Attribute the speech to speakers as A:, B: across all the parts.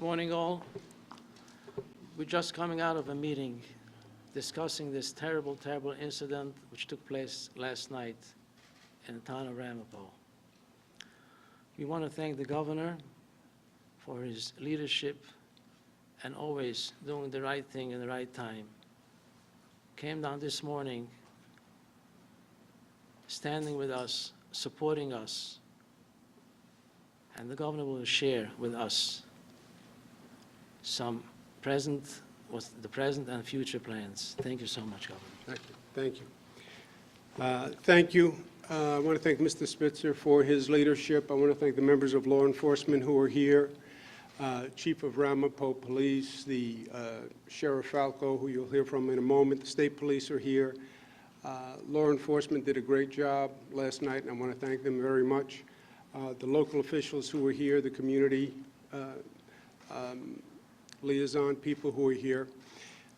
A: Morning, all. We're just coming out of a meeting discussing this terrible, terrible incident which took place last night in the town of Ramapo. We want to thank the governor for his leadership and always doing the right thing in the right time. Came down this morning, standing with us, supporting us, and the governor will share with us some the present and future plans. Thank you so much, Governor.
B: Thank you. Thank you. I want to thank Mr. Spitzer for his leadership. I want to thank the members of law enforcement who are here, Chief of Ramapo Police, the Sheriff Falco, who you'll hear from in a moment. The state police are here. Law enforcement did a great job last night, and I want to thank them very much. The local officials who are here, the community liaison people who are here.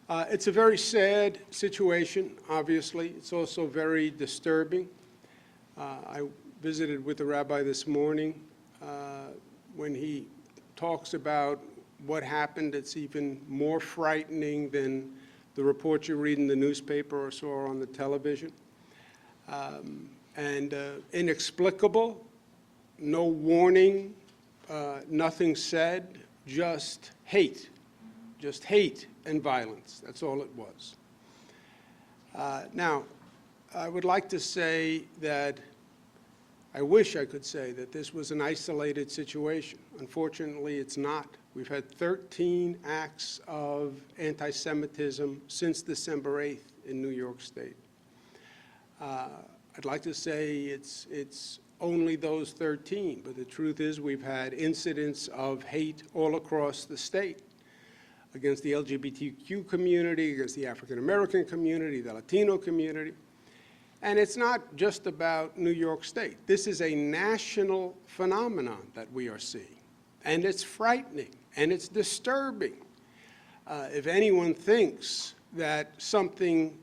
B: It's a very sad situation, obviously. It's also very disturbing. I visited with the rabbi this morning. When he talks about what happened, it's even more frightening than the report you read in the newspaper or saw on the television. Inexplicable, no warning, nothing said, just hate and violence. That's all it was. Now, I would like to say that I wish I could say that this was an isolated situation. Unfortunately, it's not. We've had 13 acts of anti-Semitism since December 8th in New York State. I'd like to say it's only those 13, but the truth is we've had incidents of hate all across the state against the LGBTQ community, against the African American community, the Latino community. And it's not just about New York State. This is a national phenomenon that we are seeing. And it's frightening, and it's disturbing. If anyone thinks that something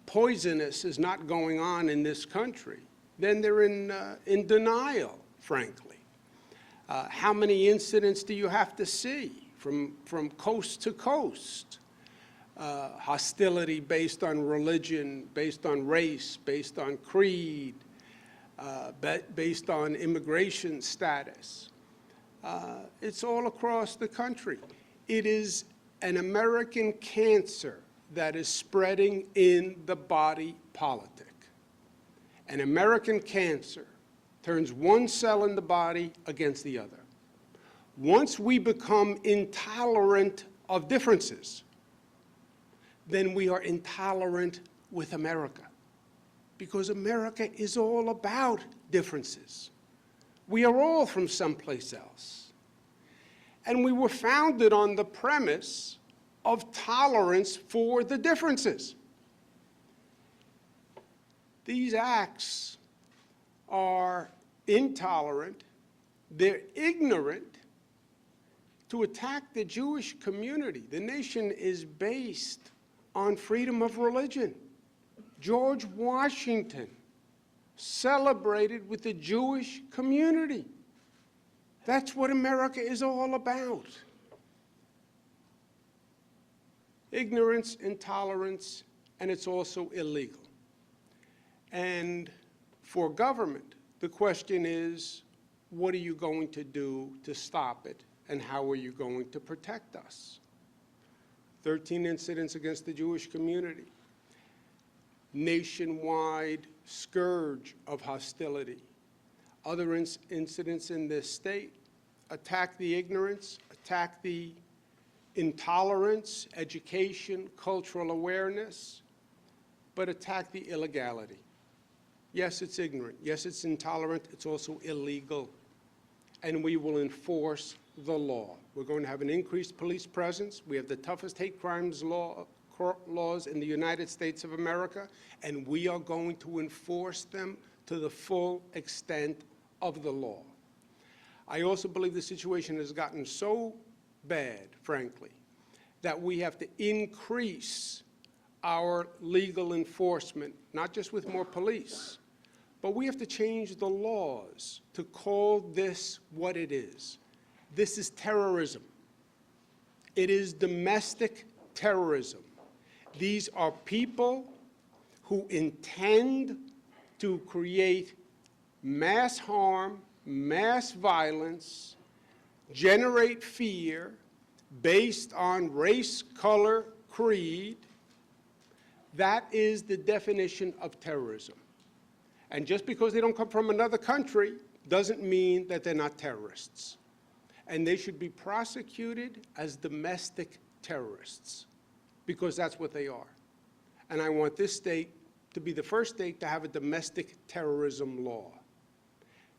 B: poisonous is not going on in this country, then they're in denial, frankly. How many incidents do you have to see from coast to coast? Hostility based on religion, based on race, based on creed, based on immigration status. It's all across the country. It is an American cancer that is spreading in the body politic. An American cancer turns one cell in the body against the other. Once we become intolerant of differences, then we are intolerant with America, because America is all about differences. We are all from someplace else. And we were founded on the premise of tolerance for the differences. These acts are intolerant, they're ignorant. To attack the Jewish community. The nation is based on freedom of religion. George Washington celebrated with the Jewish community. That's what America is all about. Ignorance, intolerance, and it's also illegal. And for government, the question is, what are you going to do to stop it? And how are you going to protect us? 13 incidents against the Jewish community. Nationwide scourge of hostility. Other incidents in this state. Attack the ignorance, attack the intolerance, education, cultural awareness, but attack the illegality. Yes, it's ignorant. Yes, it's intolerant. It's also illegal. And we will enforce the law. We're going to have an increased police presence. We have the toughest hate crimes laws in the United States of America, and we are going to enforce them to the full extent of the law. I also believe the situation has gotten so bad, frankly, that we have to increase our legal enforcement, not just with more police, but we have to change the laws to call this what it is. This is terrorism. It is domestic terrorism. These are people who intend to create mass harm, mass violence, generate fear based on race, color, creed. That is the definition of terrorism. And just because they don't come from another country doesn't mean that they're not terrorists. And they should be prosecuted as domestic terrorists, because that's what they are. And I want this state to be the first state to have a domestic terrorism law,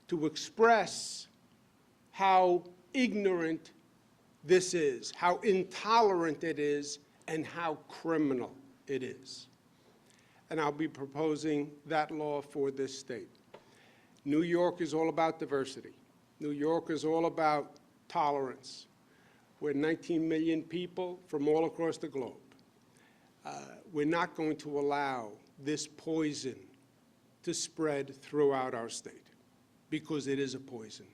B: to express how ignorant this is, how intolerant it is, and how criminal it is. And I'll be proposing that law for this state. New York is all about diversity. New York is all about tolerance. We're 19 million people from all across the globe. We're not going to allow this poison to spread throughout our state, because it is a poison.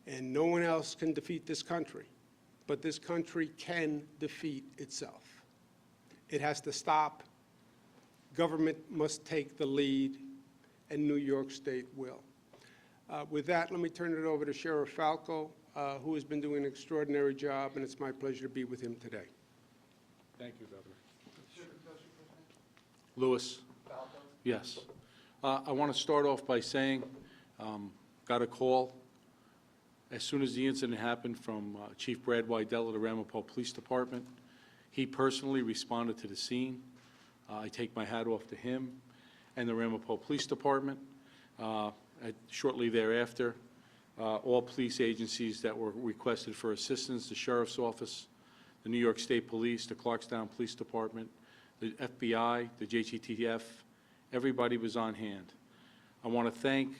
B: And no one else can defeat this country, but this country can defeat itself. It has to stop. Government must take the lead, and New York State will. With that, let me turn it over to Sheriff Falco, who has been doing an extraordinary job, and it's my pleasure to be with him today.
C: Thank you, Governor. Lewis? Yes. I want to start off by saying, got a call as soon as the incident happened from Chief Brad Wydell of the Ramapo Police Department. He personally responded to the scene. I take my hat off to him and the Ramapo Police Department. Shortly thereafter, all police agencies that were requested for assistance, the Sheriff's Office, the New York State Police, the Clarkstown Police Department, the FBI, the JTTF, everybody was on hand. I want to thank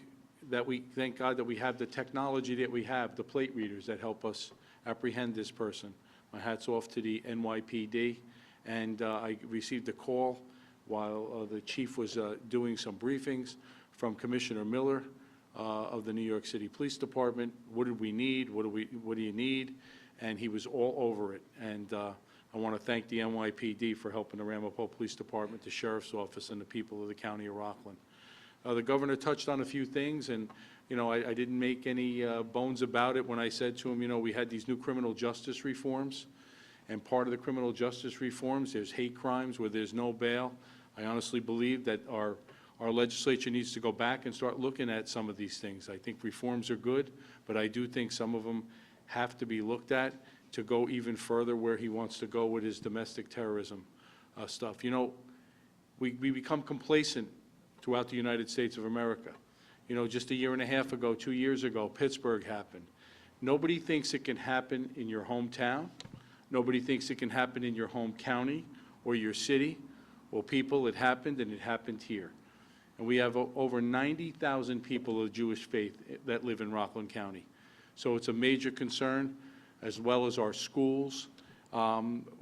C: God that we have the technology that we have, the plate readers that help us apprehend this person. My hat's off to the NYPD, and I received a call while the chief was doing some briefings from Commissioner Miller of the New York City Police Department. What did we need? What do you need? And he was all over it. And I want to thank the NYPD for helping the Ramapo Police Department, the Sheriff's Office, and the people of the County of Rockland. The governor touched on a few things, and I didn't make any bones about it when I said to him, we had these new criminal justice reforms, and part of the criminal justice reforms, there's hate crimes where there's no bail. I honestly believe that our legislature needs to go back and start looking at some of these things. I think reforms are good, but I do think some of them have to be looked at to go even further where he wants to go with his domestic terrorism stuff. We become complacent throughout the United States of America. Just a year and a half ago, 2 years ago, Pittsburgh happened. Nobody thinks it can happen in your hometown. Nobody thinks it can happen in your home county or your city. Well, people, it happened, and it happened here. And we have over 90,000 people of Jewish faith that live in Rockland County. So it's a major concern, as well as our schools.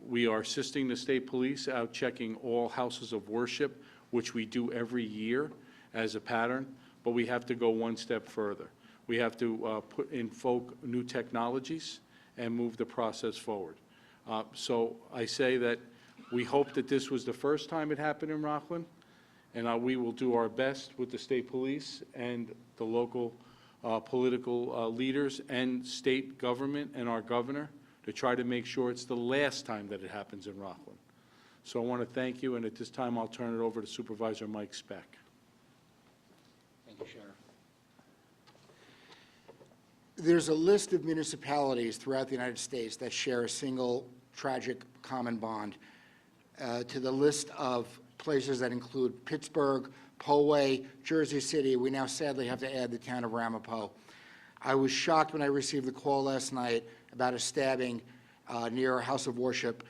C: We are assisting the state police out checking all houses of worship, which we do every year as a pattern, but we have to go one step further. We have to put in new technologies and move the process forward. So I say that we hope that this was the first time it happened in Rockland, and we will do our best with the state police and the local political leaders and state government and our governor to try to make sure it's the last time that it happens in Rockland. So I want to thank you, and at this time I'll turn it over to Supervisor Mike Speck.
D: Thank you, Sheriff. There's a list of municipalities throughout the United States that share a single tragic common bond to the list of places that include Pittsburgh, Poway, Jersey City. We now sadly have to add the town of Ramapo. I was shocked when I received the call last night about a stabbing near a house of worship,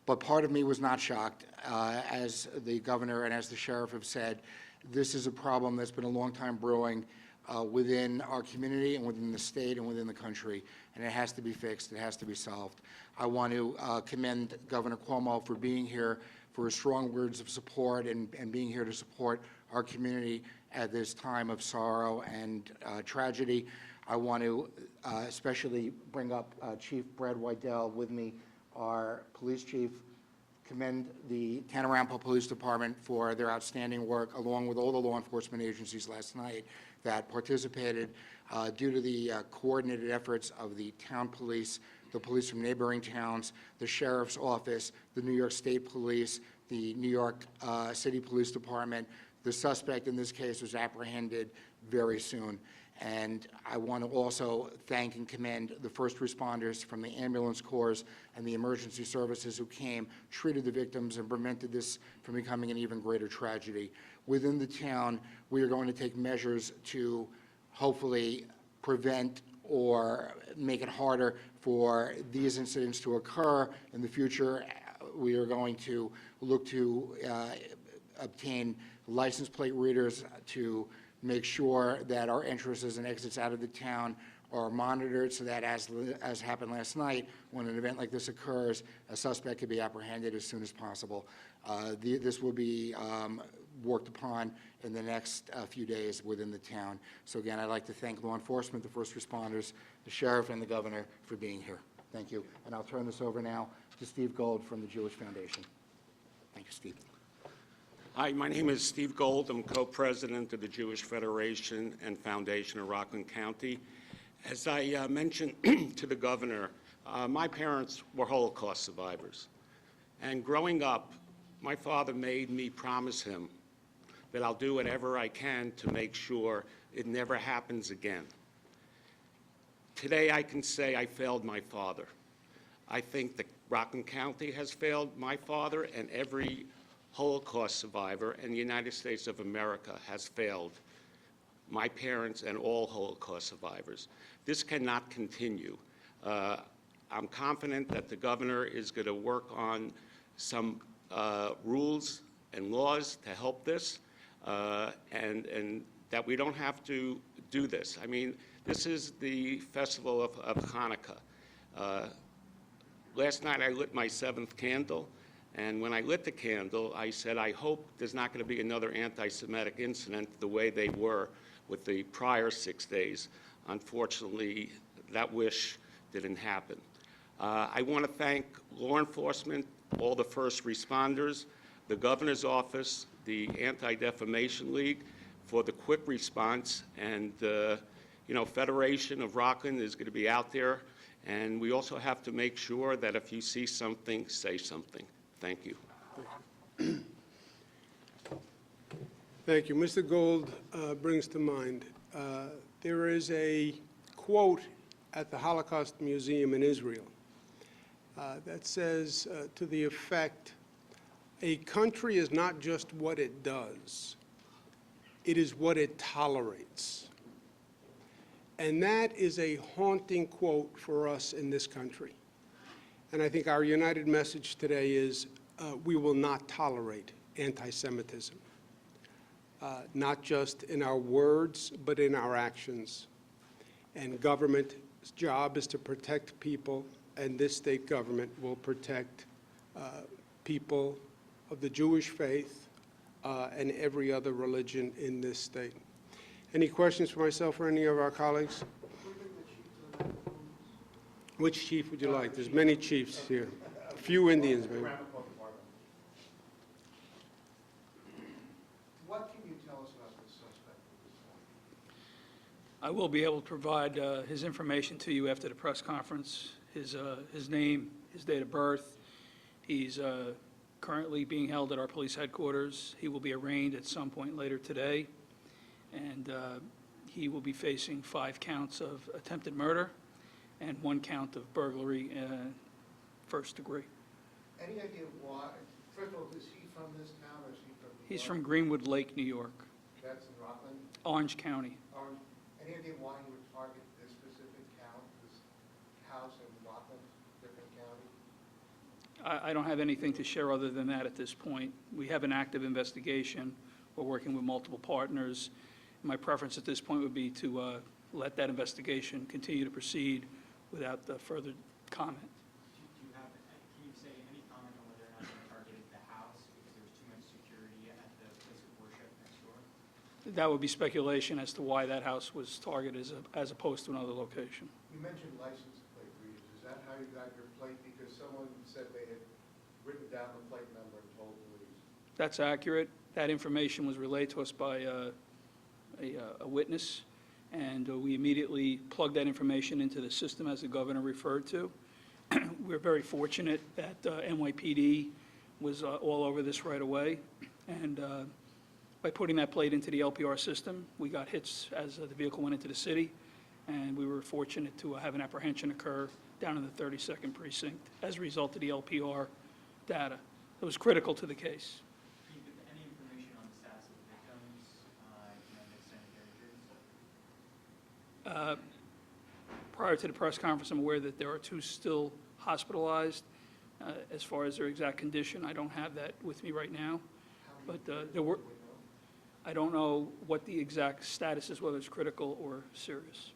D: but part of me was not shocked. As the governor and as the sheriff have said, this is a problem that's been a long time brewing within our community and within the state and within the country, and it has to be fixed, it has to be solved. I want to commend Governor Cuomo for being here, for his strong words of support and being here to support our community at this time of sorrow and tragedy. I want to especially bring up Chief Brad Wydell with me, our police chief, commend the Town of Arapahoe Police Department for their outstanding work, along with all the law enforcement agencies last night that participated due to the coordinated efforts of the town police, the police from neighboring towns, the sheriff's office, the New York State Police, the New York City Police Department. The suspect in this case was apprehended very soon. And I want to also thank and commend the first responders from the ambulance corps and the emergency services who came, treated the victims, and prevented this from becoming an even greater tragedy. Within the town, we are going to take measures to hopefully prevent or make it harder for these incidents to occur in the future. We are going to look to obtain license plate readers to make sure that our entrances and exits out of the town are monitored so that as happened last night, when an event like this occurs, a suspect can be apprehended as soon as possible. This will be worked upon in the next few days within the town. So again, I'd like to thank law enforcement, the first responders, the sheriff, and the governor for being here. Thank you. And I'll turn this over now to Steve Gold from the Jewish Foundation. Thank you, Steve.
E: Hi, my name is Steve Gold. I'm co-president of the Jewish Federation and Foundation of Rockland County. As I mentioned to the governor, my parents were Holocaust survivors. And growing up, my father made me promise him that I'll do whatever I can to make sure it never happens again. Today, I can say I failed my father. I think that Rockland County has failed my father, and every Holocaust survivor in the United States of America has failed my parents and all Holocaust survivors. This cannot continue. I'm confident that the governor is going to work on some rules and laws to help this, and that we don't have to do this. I mean, this is the festival of Hanukkah. Last night I lit my 7th candle. And when I lit the candle, I said, I hope there's not going to be another anti-Semitic incident the way they were with the prior 6 days. Unfortunately, that wish didn't happen. I want to thank law enforcement, all the first responders, the governor's office, the Anti-Defamation League for the quick response. And, Federation of Rockland is going to be out there. And we also have to make sure that if you see something, say something. Thank you.
B: Thank you. Mr. Gold brings to mind, there is a quote at the Holocaust Museum in Israel that says to the effect, a country is not just what it does, it is what it tolerates. And that is a haunting quote for us in this country. And I think our united message today is we will not tolerate anti-Semitism, not just in our words, but in our actions. And government's job is to protect people, and this state government will protect people of the Jewish faith and every other religion in this state. Any questions for myself or any of our colleagues? Which chief would you like? There's many chiefs here. A few Indians, maybe.
F: What can you tell us about this suspect?
G: I will be able to provide his information to you after the press conference, his name, his date of birth. He's currently being held at our police headquarters. He will be arraigned at some point later today, and he will be facing 5 counts of attempted murder and 1 count of burglary, first degree.
F: Any idea why? First of all, is he from this town or is he from New York?
G: He's from Greenwood Lake, New York,
F: That's in Rockland?
G: Orange County.
F: Any idea why he would target this specific town, this house in Rockland, different county?
G: I don't have anything to share other than that at this point. We have an active investigation. We're working with multiple partners. My preference at this point would be to let that investigation continue to proceed without further comment.
H: Can you say any comment on whether or not they targeted the house because there was too much security at the place of worship next door?
G: That would be speculation as to why that house was targeted as opposed to another location.
F: You mentioned license plate readers. Is that how you got your plate? Because someone said they had written down the plate number and told police.
G: That's accurate. That information was relayed to us by a witness, and we immediately plugged that information into the system as the governor referred to. We're very fortunate that NYPD was all over this right away, and by putting that plate into the LPR system, we got hits as the vehicle went into the city, and we were fortunate to have an apprehension occur down in the 32nd precinct as a result of the LPR data. It was critical to the case.
H: Can you give any information on the status of the victims,
G: Prior to the press conference, I'm aware that there are 2 still hospitalized. As far as their exact condition, I don't have that with me right now, but there were, I don't know what the exact status is, whether it's critical or serious.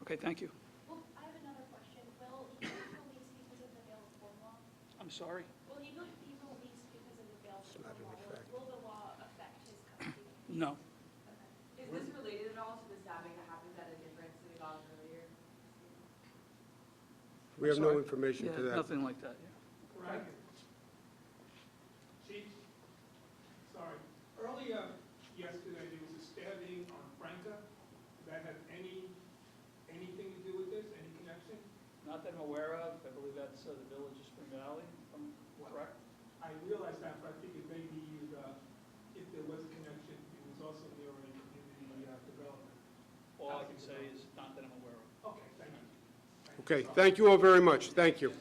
G: Okay, thank you.
I: Well, I have another question. Will he be released because of the bail reform law?
G: I'm sorry?
I: Will he be released because of the bail reform law? Will the law affect his custody?
G: No.
J: Is this related at all to the stabbing that happened at a different synagogue earlier?
B: We have no
G: Sorry.
B: information to
G: Yeah,
B: that.
G: nothing like that, yeah.
K: Right. Chief, sorry. Earlier yesterday, there was a stabbing on Franca. Does that have anything to do with this, any connection?
G: Not that I'm aware of. I believe that's the village of Spring Valley, if I'm correct.
K: I realize that, but I figured maybe if there was a connection, it was also near a community development.
G: All I can say is not that I'm aware of.
K: Okay, thank you.
B: Okay, thank you all very much. Thank you.